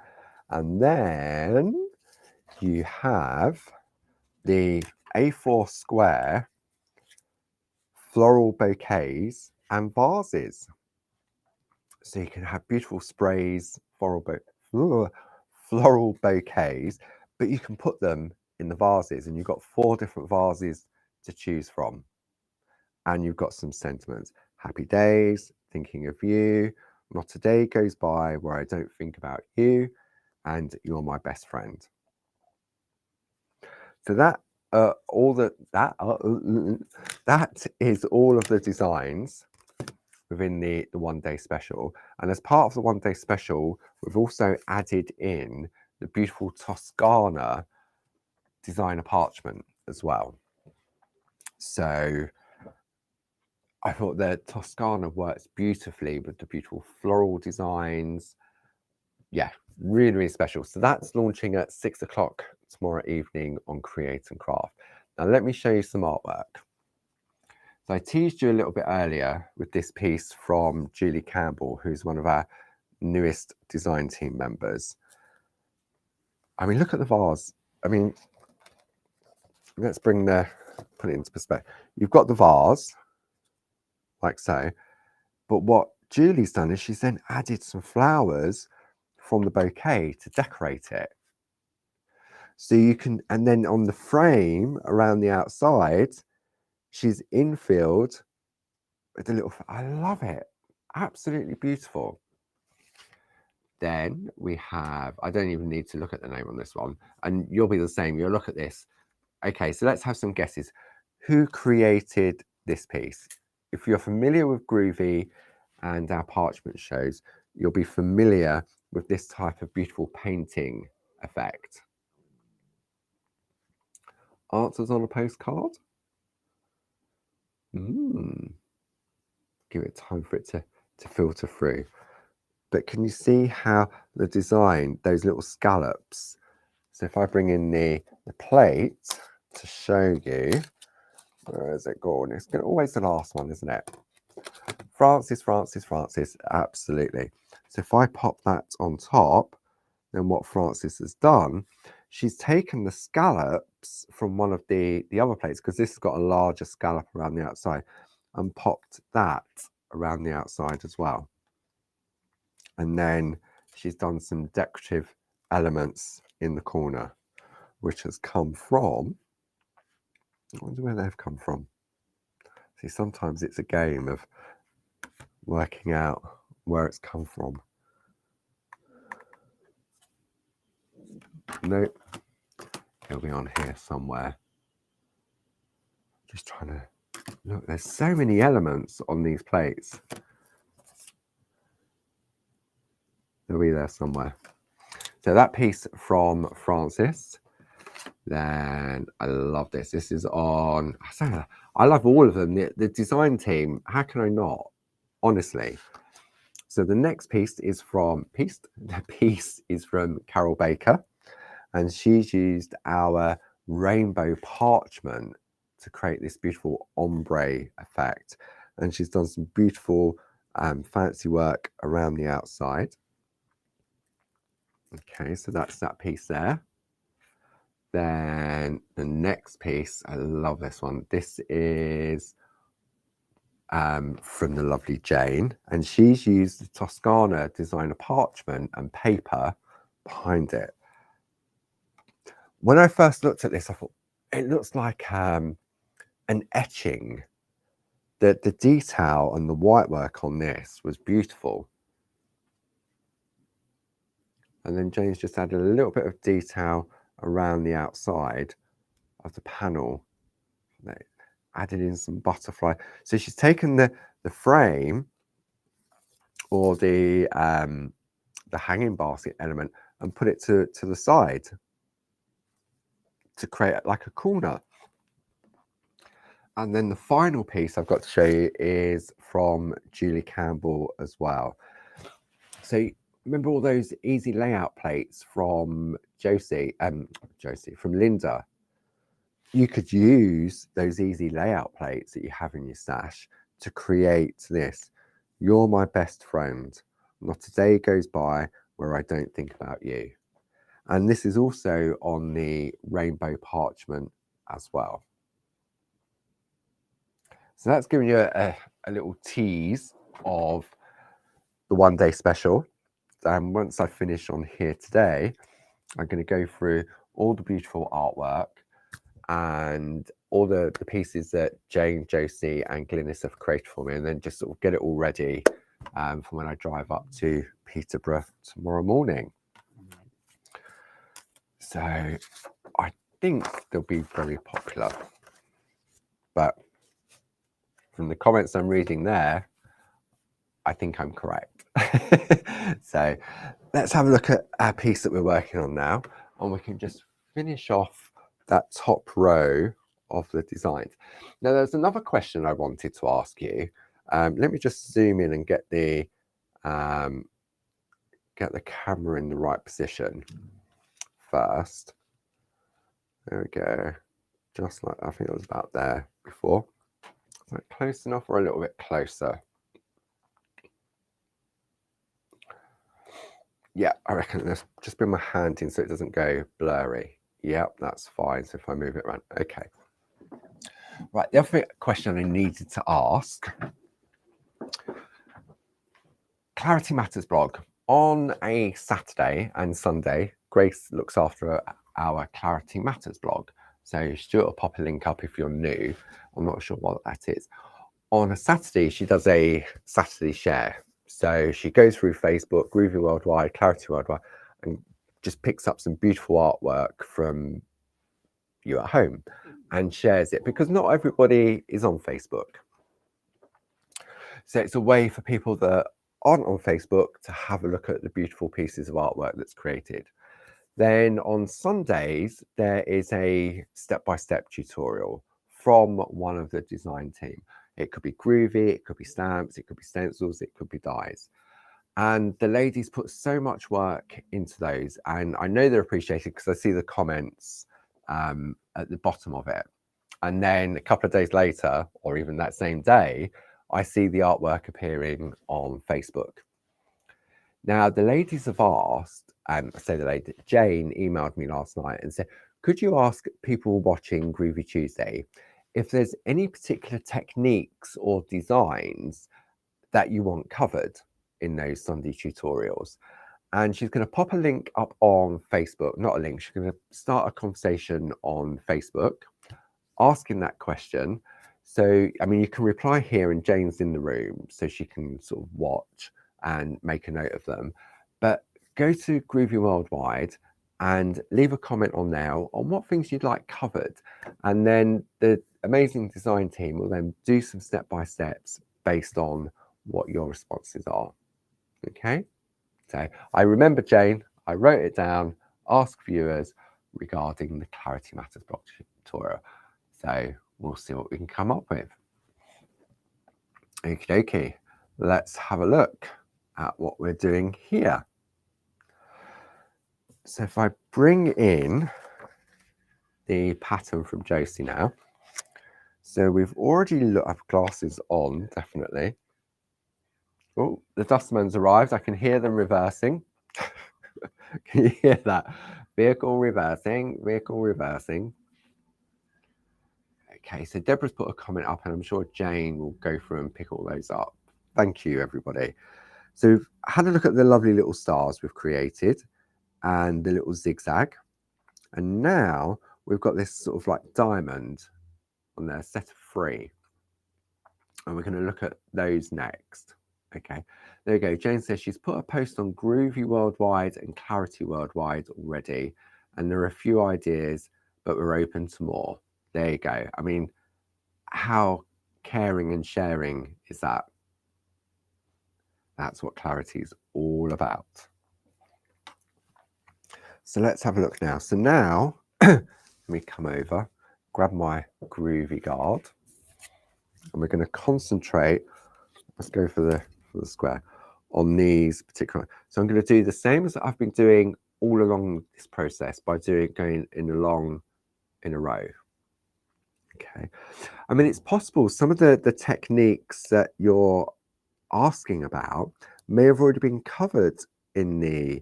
And then you have the A4 square floral bouquets and vases. So you can have beautiful sprays, floral bouquets, but you can put them in the vases, and you've got 4 different vases to choose from. And you've got some sentiments. Happy days, thinking of you, not a day goes by where I don't think about you, and you're my best friend. So that that is all of the designs within the 1 day special. And as part of the 1 day special, we've also added in the beautiful Toscana designer parchment as well. So I thought the Toscana works beautifully with the beautiful floral designs. Yeah, really, really special. So that's launching at 6 o'clock tomorrow evening on Create and Craft. Now let me show you some artwork. So I teased you a little bit earlier with this piece from Julie Campbell, who's one of our newest design team members. I mean, look at the vase. I mean, let's put it into perspective. You've got the vase, like so, but what Julie's done is she's then added some flowers from the bouquet to decorate it. So you can, and then on the frame around the outside, she's infilled with a little, I love it. Absolutely beautiful. Then we have, I don't even need to look at the name on this one, and you'll be the same. You'll look at this. Okay, so let's have some guesses. Who created this piece? If you're familiar with Groovi and our parchment shows, you'll be familiar with this type of beautiful painting effect. Answers on a postcard? Give it time for it to filter through. But can you see how the design, those little scallops? So if I bring in the plate to show you, where is it gone? It's always the last one, isn't it? Francis, absolutely. So if I pop that on top, then what Francis has done, she's taken the scallops from one of the other plates, because this has got a larger scallop around the outside, and popped that around the outside as well. And then she's done some decorative elements in the corner, which has come from, I wonder where they've come from. See, sometimes it's a game of working out where it's come from. Nope, it'll be on here somewhere. Just trying to look, there's so many elements on these plates. They'll be there somewhere. So that piece from Francis. Then I love this. This is on, I love all of them. The design team, how can I not? Honestly. So the next piece is from Carol Baker, and she's used our rainbow parchment to create this beautiful ombre effect. And she's done some beautiful fancy work around the outside. Okay, so that's that piece there. Then the next piece, I love this one. This is from the lovely Jane, and she's used the Toscana designer parchment and paper behind it. When I first looked at this, I thought it looks like an etching. The detail and the white work on this was beautiful. And then Jane's just added a little bit of detail around the outside of the panel. They added in some butterfly. So she's taken the frame or the hanging basket element and put it to the side to create like a corner. And then the final piece I've got to show you is from Julie Campbell as well. So remember all those easy layout plates from Josie, from Linda? You could use those easy layout plates that you have in your stash to create this. You're my best friend. Not a day goes by where I don't think about you. And this is also on the rainbow parchment as well. So that's giving you a little tease of the one-day special. And once I finish on here today, I'm going to go through all the beautiful artwork and all the pieces that Jane, Josie and Glynis have created for me, and then just sort of get it all ready for when I drive up to Peterborough tomorrow morning. So I think they'll be very popular. But from the comments I'm reading there, I think I'm correct. So let's have a look at our piece that we're working on now, and we can just finish off that top row of the designs. Now, there's another question I wanted to ask you. Let me just zoom in and get the camera in the right position first. There we go. Just like, I think it was about there before. Is that close enough or a little bit closer? Yeah, I reckon let's just bring my hand in so it doesn't go blurry. Yep, that's fine. So if I move it around, okay. Right, the other question I needed to ask. Clarity Matters blog. On a Saturday and Sunday, Grace looks after our Clarity Matters blog. So Stuart will pop a link up if you're new. I'm not sure what that is. On a Saturday, she does a Saturday share. So she goes through Facebook, Groovi Worldwide, Clarity Worldwide, and just picks up some beautiful artwork from you at home and shares it, because not everybody is on Facebook. So it's a way for people that aren't on Facebook to have a look at the beautiful pieces of artwork that's created. Then on Sundays, there is a step-by-step tutorial from one of the design team. It could be Groovi, it could be stamps, it could be stencils, it could be dies. And the ladies put so much work into those, and I know they're appreciated because I see the comments at the bottom of it. And then a couple of days later, or even that same day, I see the artwork appearing on Facebook. Now, the ladies have asked, Jane emailed me last night and said, could you ask people watching Groovi Tuesday if there's any particular techniques or designs that you want covered in those Sunday tutorials? And she's going to pop a link up on Facebook, not a link, she's going to start a conversation on Facebook asking that question. So, I mean, you can reply here and Jane's in the room so she can sort of watch and make a note of them. But go to Groovi Worldwide and leave a comment on there on what things you'd like covered. And then the amazing design team will then do some step-by-steps based on what your responses are. Okay? So I remember, Jane, I wrote it down, ask viewers regarding the Clarity Matters blog tutorial. So we'll see what we can come up with. Okie dokie, let's have a look at what we're doing here. So if I bring in the pattern from Josie now. So we've already looked, I've glasses on, definitely. Oh, the dustman's arrived. I can hear them reversing. Can you hear that? Vehicle reversing, vehicle reversing. Okay, so Deborah's put a comment up and I'm sure Jane will go through and pick all those up. Thank you, everybody. So we've had a look at the lovely little stars we've created and the little zigzag. And now we've got this sort of like diamond on there, set of 3. And we're going to look at those next. Okay, there you go. Jane says she's put a post on Groovi Worldwide and Clarity Worldwide already. And there are a few ideas, but we're open to more. There you go. I mean, how caring and sharing is that? That's what Clarity is all about. So let's have a look now. So now, let me come over, grab my Groovi guard, and we're going to concentrate. Let's go for the square on these particular. So I'm going to do the same as I've been doing all along this process by going in a row. Okay, I mean, it's possible some of the techniques that you're asking about may have already been covered in the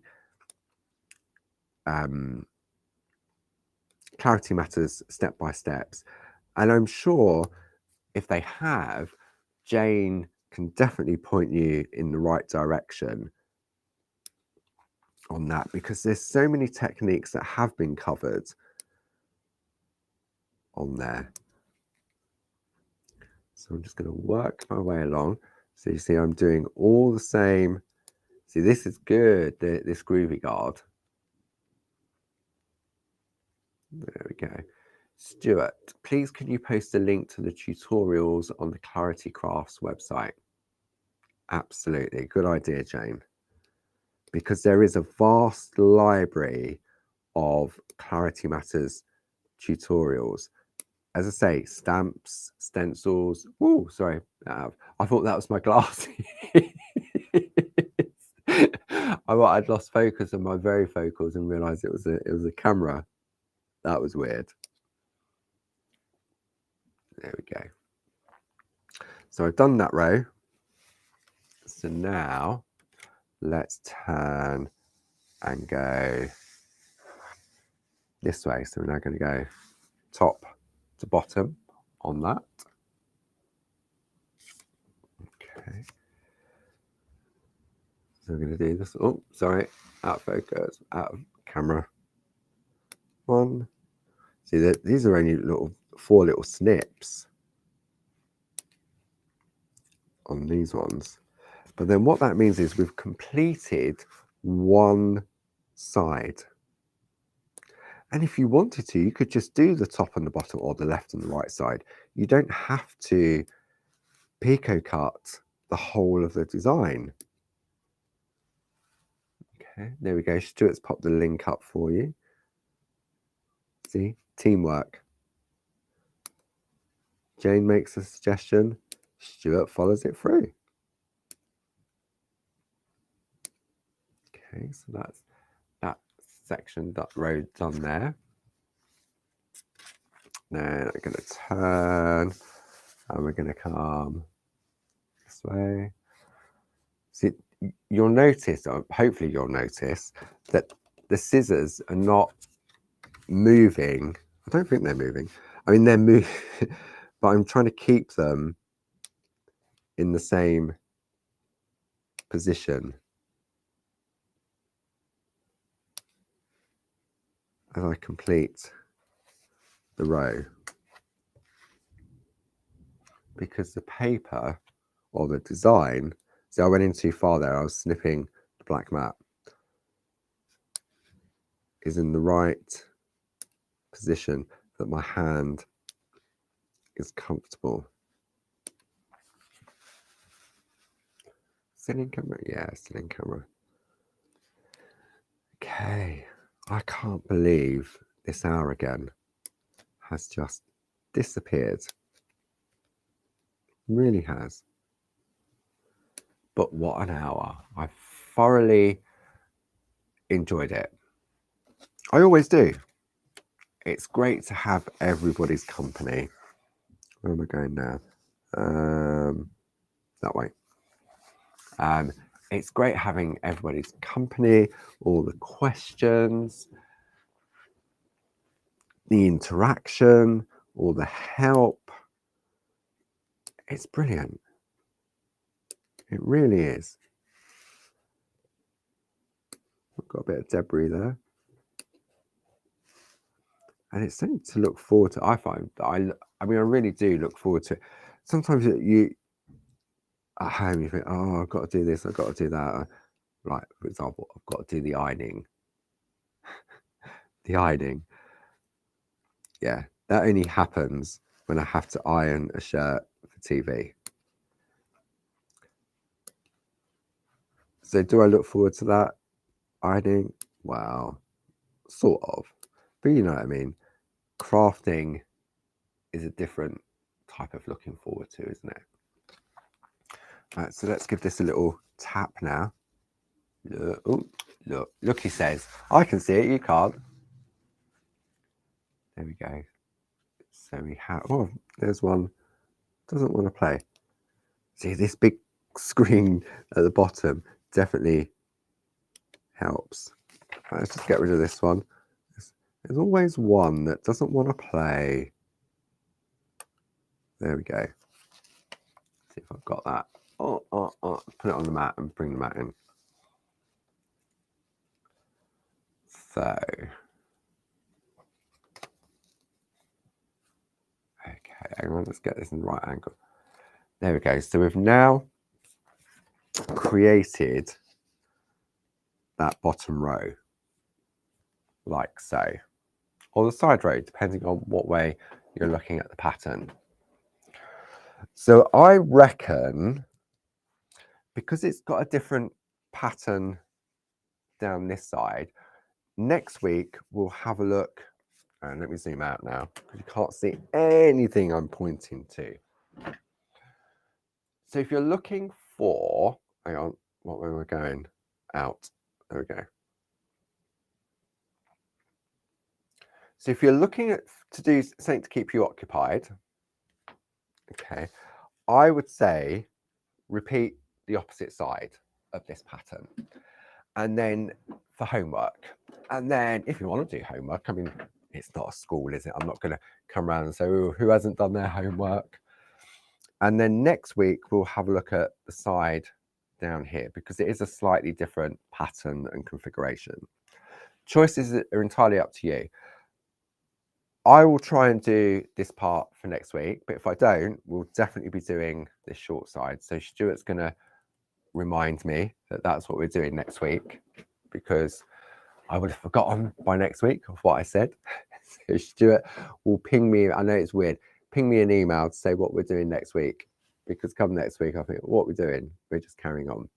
Clarity Matters step-by-steps, and I'm sure if they have, Jane can definitely point you in the right direction on that, because there's so many techniques that have been covered on there. So I'm just going to work my way along. So you see I'm doing all the same. See, this is good, this Groovi guard. There we go. Stuart, please can you post a link to the tutorials on the Clarity Crafts website? Absolutely, good idea, Jane. Because there is a vast library of Clarity Matters tutorials. As I say, stamps, stencils. Oh, sorry, I thought that was my glasses. I thought I'd lost focus on my varifocals and realised it was a camera. That was weird. There we go. So I've done that row. So now let's turn and go this way. So we're now going to go top to bottom on that. Okay. So we're going to do this. Oh, sorry, out of focus, out of camera. One. See that these are only four little snips on these ones. But then what that means is we've completed one side. And if you wanted to, you could just do the top and the bottom, or the left and the right side. You don't have to picot cut the whole of the design. Okay, there we go. Stuart's popped the link up for you. See, teamwork. Jane makes a suggestion, Stuart follows it through. Okay, so that's that section, that row done there. Then I'm going to turn and we're going to come this way. See, you'll notice, or hopefully you'll notice, that the scissors are not moving. I don't think they're moving. I mean, they're moving, but I'm trying to keep them in the same position as I complete the row, because the paper or the design, see, I went in too far there. I was snipping the black mat, is in the right position that my hand is comfortable. Still in camera? Yeah, still in camera. Okay, I can't believe this hour again has just disappeared. Really has. But what an hour. I thoroughly enjoyed it. I always do. It's great to have everybody's company. Where am I going now? That way. It's great having everybody's company, all the questions, the interaction, all the help. It's brilliant. It really is. I've got a bit of debris there. And it's something to look forward to. I find that I mean, I really do look forward to it. Sometimes you at home, you think, oh, I've got to do this, I've got to do that. Like, for example, I've got to do the ironing. The ironing. Yeah, that only happens when I have to iron a shirt for TV. So do I look forward to that ironing? Well, sort of. But you know what I mean. Crafting is a different type of looking forward to, isn't it? Right, so let's give this a little tap now. Look, oh, look, he says, I can see it, you can't. There we go. So we have, oh, there's one, doesn't want to play. See, this big screen at the bottom definitely helps. Right, let's just get rid of this one. There's always one that doesn't want to play. There we go. See if I've got that. Put it on the mat and bring the mat in. So, okay, hang on, let's get this in the right angle. There we go. So we've now created that bottom row, like so, or the side row, depending on what way you're looking at the pattern. So I reckon, because it's got a different pattern down this side, next week we'll have a look, and let me zoom out now, because you can't see anything I'm pointing to. So if you're looking for, hang on, what way we're going? Out. There we go. So if you're looking to do something to keep you occupied, okay, I would say repeat the opposite side of this pattern. And then for homework. And then if you want to do homework, I mean, it's not a school, is it? I'm not going to come around and say, oh, who hasn't done their homework? And then next week, we'll have a look at the side down here, because it is a slightly different pattern and configuration. Choices are entirely up to you. I will try and do this part for next week, but if I don't, we'll definitely be doing this short side. So Stuart's going to remind me that that's what we're doing next week, because I would have forgotten by next week of what I said. So Stuart will ping me, I know it's weird, ping me an email to say what we're doing next week, because come next week, I think, what we're doing, we're just carrying on.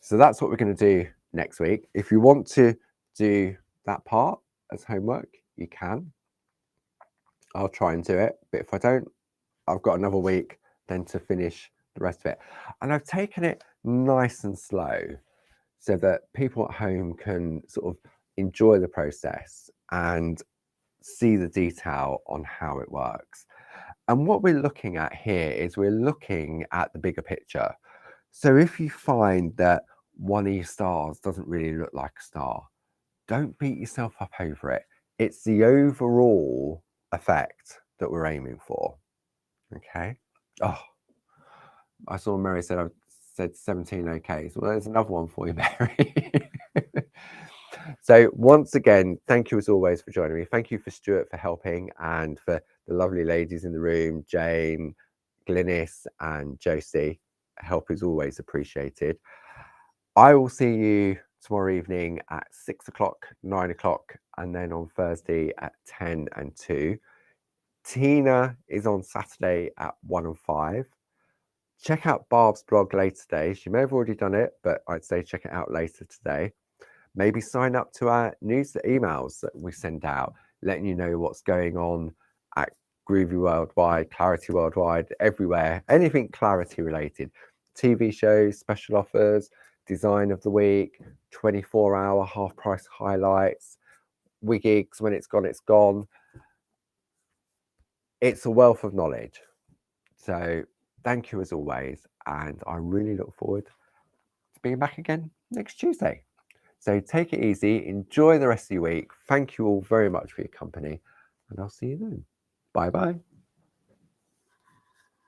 So that's what we're going to do next week. If you want to do that part as homework, you can. I'll try and do it, but if I don't, I've got another week then to finish the rest of it. And I've taken it nice and slow so that people at home can sort of enjoy the process and see the detail on how it works. And what we're looking at here is we're looking at the bigger picture. So if you find that one of your stars doesn't really look like a star, don't beat yourself up over it. It's the overall effect that we're aiming for. Okay. Oh, I saw Mary said I said 17 okay. So there's another one for you, Mary. So once again, thank you as always for joining me. Thank you for Stuart for helping, and for the lovely ladies in the room, Jane, Glynis and Josie. Help is always appreciated. I will see you tomorrow evening at 6 o'clock, 9 o'clock, and then on Thursday at 10 and 2. Tina is on Saturday at 1 and 5. Check out Barb's blog later today. She may have already done it, but I'd say check it out later today. Maybe sign up to our news emails that we send out, letting you know what's going on at Groovi Worldwide, Clarity Worldwide, everywhere, anything Clarity related. TV shows, special offers, design of the week, 24-hour half price highlights, wigigs, when it's gone, it's gone. It's a wealth of knowledge. So thank you as always, and I really look forward to being back again next Tuesday. So take it easy, enjoy the rest of your week. Thank you all very much for your company, and I'll see you then. Bye-bye.